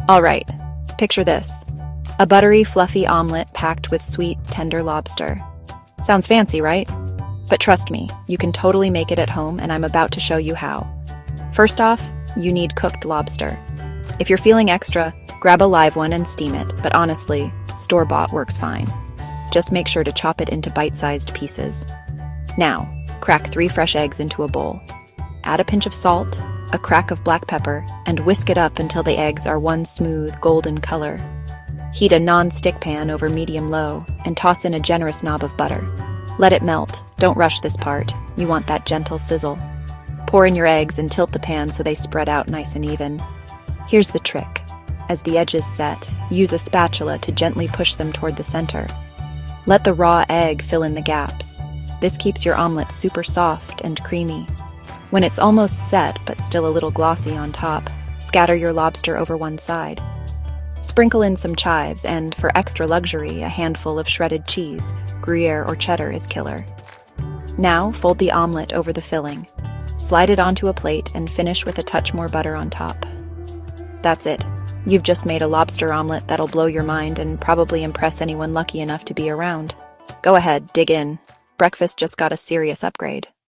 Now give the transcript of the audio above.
All right, picture this. A buttery, fluffy omelet packed with sweet, tender lobster. Sounds fancy, right? But trust me, you can totally make it at home, and I'm about to show you how. First off, you need cooked lobster. If you're feeling extra, grab a live one and steam it, but honestly, store-bought works fine. Just make sure to chop it into bite-sized pieces. Now, crack 3 fresh eggs into a bowl. Add a pinch of salt, a crack of black pepper, and whisk it up until the eggs are one smooth, golden color. Heat a non-stick pan over medium-low and toss in a generous knob of butter. Let it melt. Don't rush this part. You want that gentle sizzle. Pour in your eggs and tilt the pan so they spread out nice and even. Here's the trick. As the edges set, use a spatula to gently push them toward the center. Let the raw egg fill in the gaps. This keeps your omelet super soft and creamy. When it's almost set, but still a little glossy on top, scatter your lobster over one side. Sprinkle in some chives, and for extra luxury, a handful of shredded cheese. Gruyere or cheddar is killer. Now, fold the omelet over the filling. Slide it onto a plate and finish with a touch more butter on top. That's it. You've just made a lobster omelet that'll blow your mind and probably impress anyone lucky enough to be around. Go ahead, dig in. Breakfast just got a serious upgrade.